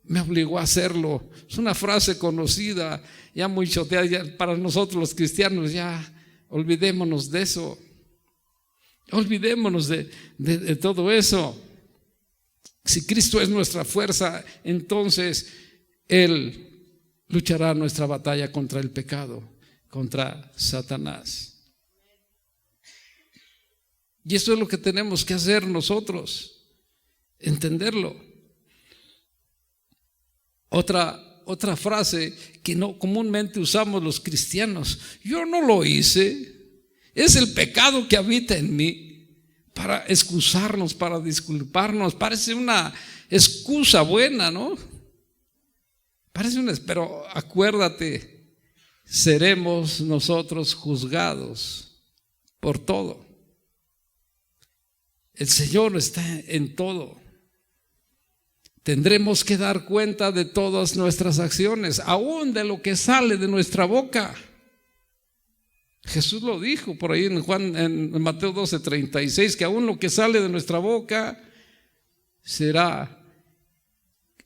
me obligó a hacerlo. Es una frase conocida, ya muy choteada, ya para nosotros los cristianos. Ya olvidémonos de eso. Olvidémonos de todo eso. Si Cristo es nuestra fuerza, entonces Él luchará nuestra batalla contra el pecado, contra Satanás. Y eso es lo que tenemos que hacer nosotros, entenderlo. Otra frase que no comúnmente usamos los cristianos: yo no lo hice, es el pecado que habita en mí. Para excusarnos, para disculparnos, parece una excusa buena, ¿no? Pero acuérdate, seremos nosotros juzgados por todo. El Señor está en todo. Tendremos que dar cuenta de todas nuestras acciones, aún de lo que sale de nuestra boca. Jesús lo dijo por ahí en Mateo 12:36, que aún lo que sale de nuestra boca será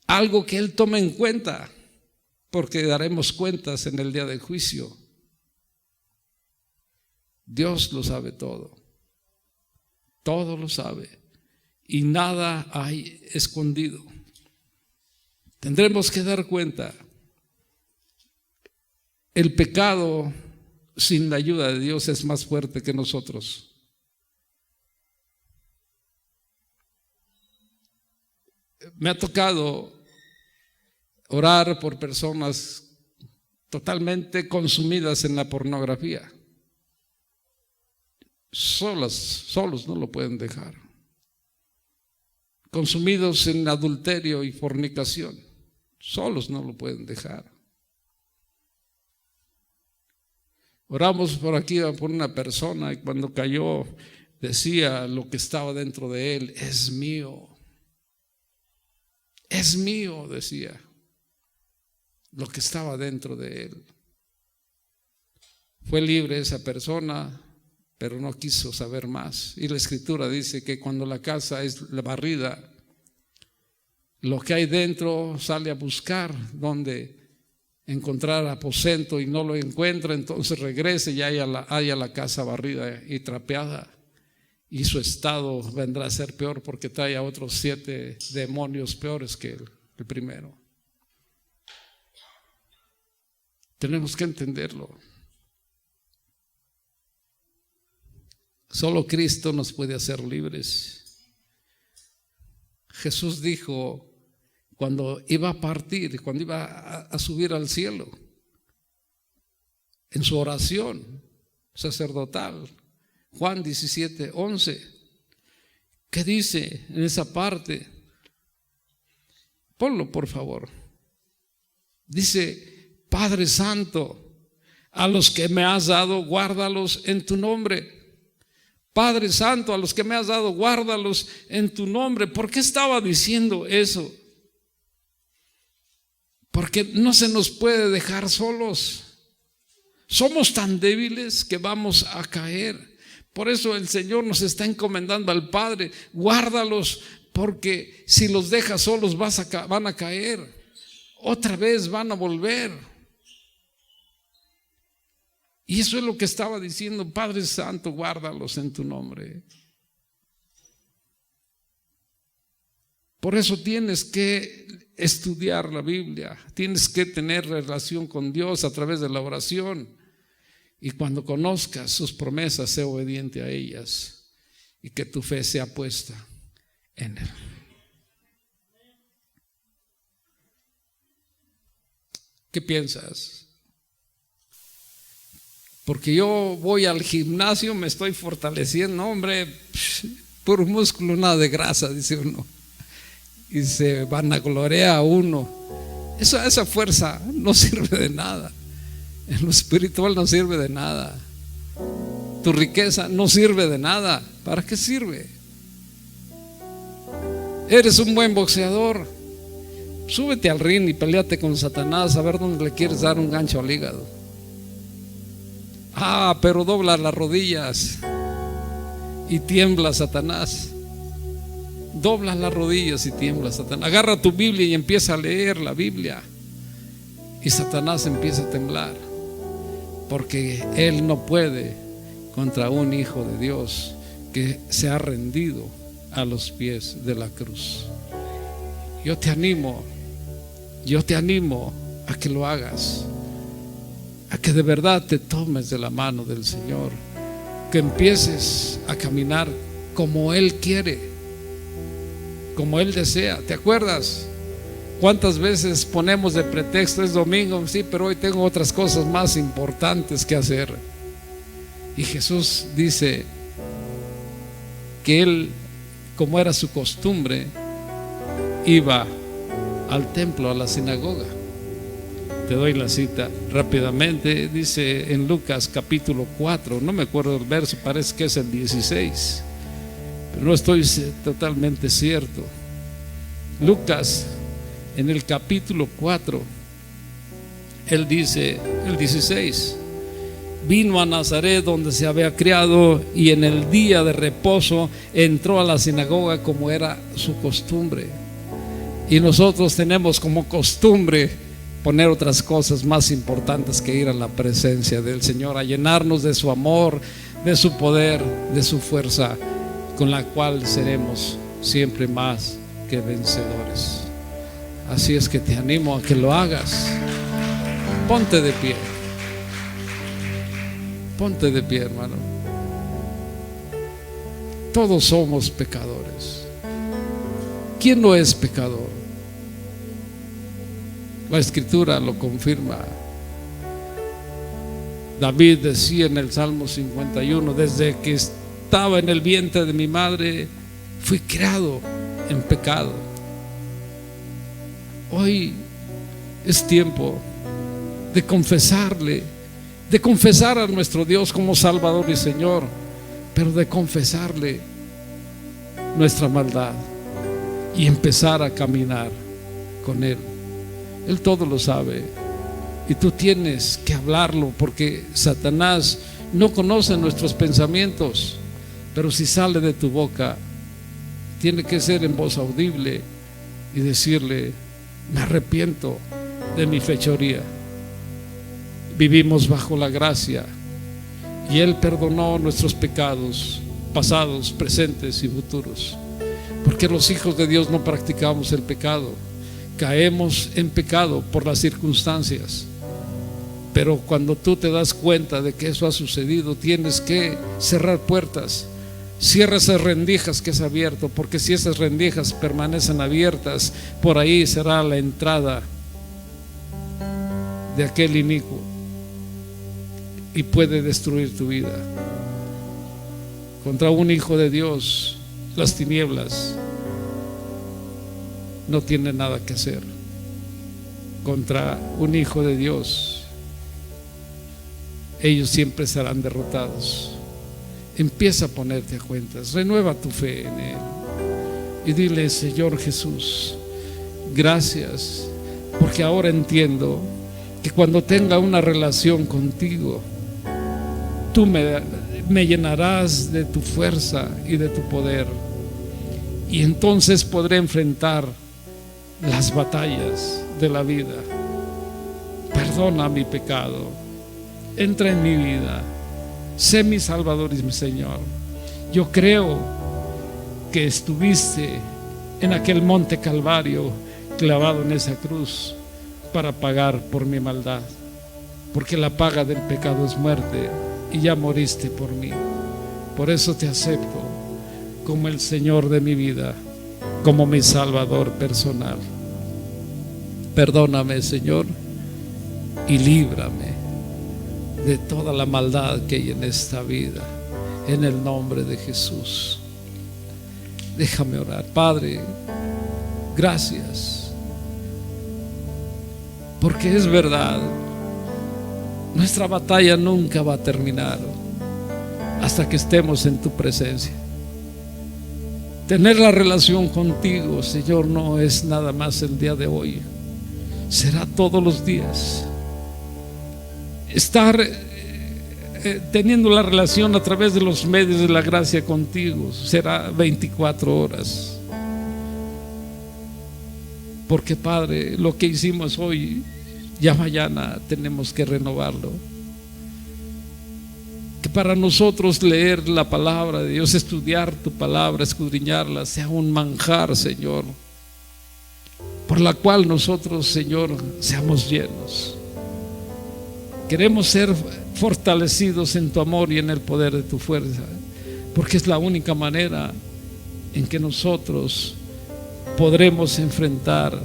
algo que Él tome en cuenta, porque daremos cuentas en el día del juicio. Dios lo sabe todo, todo lo sabe, y nada hay escondido. Tendremos que dar cuenta. El pecado sin la ayuda de Dios es más fuerte que nosotros. Me ha tocado orar por personas totalmente consumidas en la pornografía. Solos no lo pueden dejar. Consumidos en adulterio y fornicación, solos no lo pueden dejar. Oramos por aquí por una persona y cuando cayó decía lo que estaba dentro de él: es mío, decía lo que estaba dentro de él. Fue libre esa persona, pero no quiso saber más. Y la Escritura dice que cuando la casa es barrida, lo que hay dentro sale a buscar donde encontrar aposento y no lo encuentra, entonces regrese y haya la casa barrida y trapeada, y su estado vendrá a ser peor porque trae a otros 7 demonios peores que el primero. Tenemos que entenderlo. Solo Cristo nos puede hacer libres. Jesús dijo cuando iba a partir, cuando iba a subir al cielo, en su oración sacerdotal, Juan 17:11, ¿qué dice en esa parte? Ponlo, por favor. Dice: Padre Santo, a los que me has dado, guárdalos en tu nombre. Padre Santo, a los que me has dado, guárdalos en tu nombre. ¿Por qué estaba diciendo eso? Porque no se nos puede dejar solos. Somos tan débiles que vamos a caer. Por eso el Señor nos está encomendando al Padre: guárdalos, porque si los dejas solos van a caer. Otra vez van a volver. Y eso es lo que estaba diciendo: Padre Santo, guárdalos en tu nombre. Por eso tienes que estudiar la Biblia, tienes que tener relación con Dios a través de la oración. Y cuando conozcas sus promesas, sé obediente a ellas y que tu fe sea puesta en Él. ¿Qué piensas? Porque yo voy al gimnasio, me estoy fortaleciendo, hombre, puro músculo, nada de grasa, dice uno. Y se vanagloria a uno. Esa fuerza no sirve de nada. En lo espiritual no sirve de nada. Tu riqueza no sirve de nada. ¿Para qué sirve? Eres un buen boxeador, súbete al ring y peleate con Satanás, a ver dónde le quieres dar un gancho al hígado. Pero dobla las rodillas y tiembla Satanás. Dobla las rodillas y tiembla Satanás. Agarra tu Biblia y empieza a leer la Biblia, y Satanás empieza a temblar, porque él no puede contra un hijo de Dios que se ha rendido a los pies de la cruz. Yo te animo a que lo hagas, a que de verdad te tomes de la mano del Señor, que empieces a caminar como Él quiere, como Él desea. ¿Te acuerdas cuántas veces ponemos de pretexto: es domingo, sí, pero hoy tengo otras cosas más importantes que hacer? Y Jesús dice que Él, como era su costumbre, iba al templo, a la sinagoga. Te doy la cita rápidamente. Dice en Lucas capítulo 4, no me acuerdo el verso, parece que es el 16, pero no estoy totalmente cierto. Lucas, en el capítulo 4, él dice, el 16: vino a Nazaret, donde se había criado, y en el día de reposo entró a la sinagoga como era su costumbre. Y nosotros tenemos como costumbre poner otras cosas más importantes que ir a la presencia del Señor, a llenarnos de su amor, de su poder, de su fuerza, con la cual seremos siempre más que vencedores. Así es que te animo a que lo hagas. Ponte de pie. Ponte de pie, hermano. Todos somos pecadores. ¿Quién no es pecador? La Escritura lo confirma. David decía en el Salmo 51: desde que estaba en el vientre de mi madre fui creado en pecado. Hoy es tiempo de confesarle, de confesar a nuestro Dios como Salvador y Señor, pero de confesarle nuestra maldad y empezar a caminar con Él. Él todo lo sabe, y tú tienes que hablarlo, porque Satanás no conoce nuestros pensamientos, pero si sale de tu boca, tiene que ser en voz audible y decirle: me arrepiento de mi fechoría. Vivimos bajo la gracia, y Él perdonó nuestros pecados pasados, presentes y futuros, porque los hijos de Dios no practicamos el pecado. Caemos en pecado por las circunstancias, Pero cuando tú te das cuenta de que eso ha sucedido, tienes que cerrar puertas. Cierra esas rendijas que has abierto, porque si esas rendijas permanecen abiertas, por ahí será la entrada de aquel inicuo y puede destruir tu vida. Contra un hijo de Dios, las tinieblas no tienen nada que hacer. Contra un hijo de Dios, ellos siempre serán derrotados. Empieza a ponerte a cuentas, renueva tu fe en Él y dile: Señor Jesús, gracias, porque ahora entiendo que cuando tenga una relación contigo, tú me llenarás de tu fuerza y de tu poder, y entonces podré enfrentar las batallas de la vida. Perdona mi pecado, entra en mi vida, sé mi Salvador y mi Señor. Yo creo que estuviste en aquel monte Calvario, clavado en esa cruz, para pagar por mi maldad, porque la paga del pecado es muerte, y ya moriste por mí. Por eso te acepto como el Señor de mi vida, como mi Salvador personal. Perdóname, Señor, y líbrame de toda la maldad que hay en esta vida, en el nombre de Jesús. Déjame orar. Padre, gracias, porque es verdad, nuestra batalla nunca va a terminar hasta que estemos en tu presencia. Tener la relación contigo, Señor, no es nada más el día de hoy, será todos los días. Estar teniendo la relación a través de los medios de la gracia contigo será 24 horas. Porque, Padre, lo que hicimos hoy, ya mañana tenemos que renovarlo. Que para nosotros leer la palabra de Dios, estudiar tu palabra, escudriñarla, sea un manjar, Señor, por la cual nosotros, Señor, seamos llenos. Queremos ser fortalecidos en tu amor y en el poder de tu fuerza, porque es la única manera en que nosotros podremos enfrentar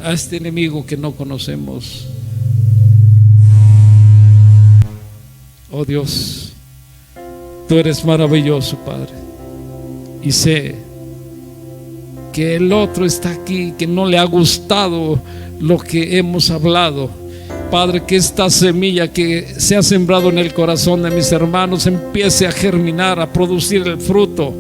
a este enemigo que no conocemos. Oh Dios, tú eres maravilloso, Padre, y sé que el otro está aquí, que no le ha gustado lo que hemos hablado. Padre, que esta semilla que se ha sembrado en el corazón de mis hermanos empiece a germinar, a producir el fruto,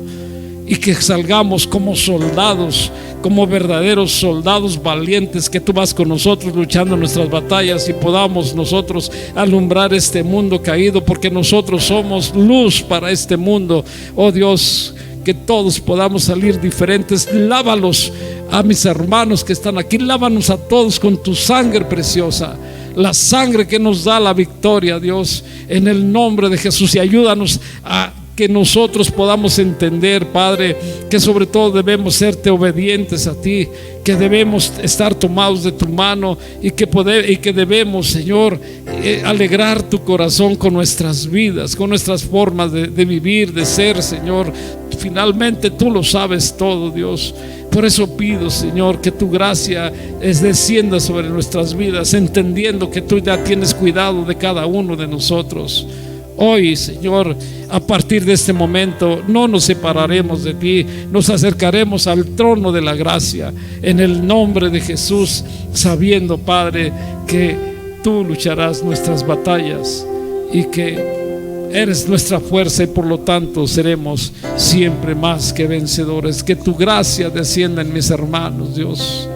y que salgamos como soldados, como verdaderos soldados valientes, que tú vas con nosotros luchando nuestras batallas, y podamos nosotros alumbrar este mundo caído, porque nosotros somos luz para este mundo. Oh Dios, que todos podamos salir diferentes. Lávalos a mis hermanos que están aquí, lávanos a todos con tu sangre preciosa, la sangre que nos da la victoria, Dios, en el nombre de Jesús. Y ayúdanos a que nosotros podamos entender, Padre, que sobre todo debemos serte obedientes a ti, que debemos estar tomados de tu mano, y que debemos, Señor, alegrar tu corazón con nuestras vidas, con nuestras formas de vivir, de ser, Señor. Finalmente tú lo sabes todo, Dios. Por eso pido, Señor, que tu gracia descienda sobre nuestras vidas, entendiendo que tú ya tienes cuidado de cada uno de nosotros. Hoy, Señor, a partir de este momento no nos separaremos de ti, nos acercaremos al trono de la gracia en el nombre de Jesús, sabiendo, Padre, que tú lucharás nuestras batallas y que eres nuestra fuerza, y por lo tanto seremos siempre más que vencedores. Que tu gracia descienda en mis hermanos, Dios.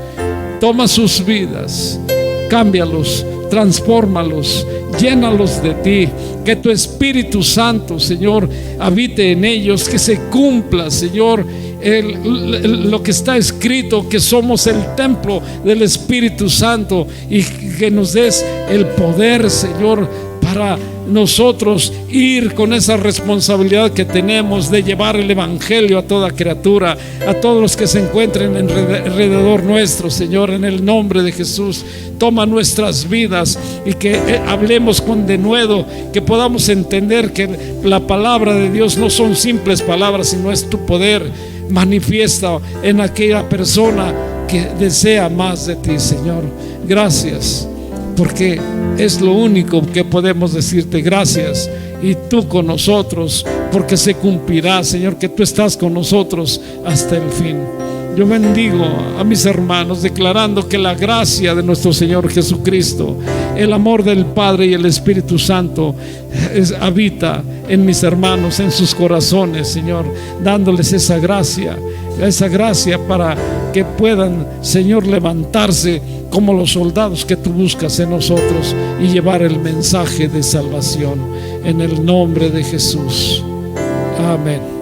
Toma sus vidas, cámbialos, transfórmalos, llénalos de ti. Que tu Espíritu Santo, Señor, habite en ellos, que se cumpla, Señor, lo que está escrito, que somos el templo del Espíritu Santo, y que nos des el poder, Señor, para nosotros ir con esa responsabilidad que tenemos de llevar el evangelio a toda criatura, a todos los que se encuentren alrededor nuestro. Señor, en el nombre de Jesús, toma nuestras vidas y que hablemos con denuedo, que podamos entender que la palabra de Dios no son simples palabras, sino es tu poder manifiesta en aquella persona que desea más de ti. Señor, gracias, porque es lo único que podemos decirte. Gracias, y tú con nosotros, porque se cumplirá, Señor, que tú estás con nosotros hasta el fin. Yo bendigo a mis hermanos, declarando que la gracia de nuestro Señor Jesucristo, el amor del Padre y el Espíritu Santo habita en mis hermanos, en sus corazones, Señor, dándoles esa gracia para que puedan, Señor, levantarse como los soldados que tú buscas en nosotros y llevar el mensaje de salvación en el nombre de Jesús. Amén.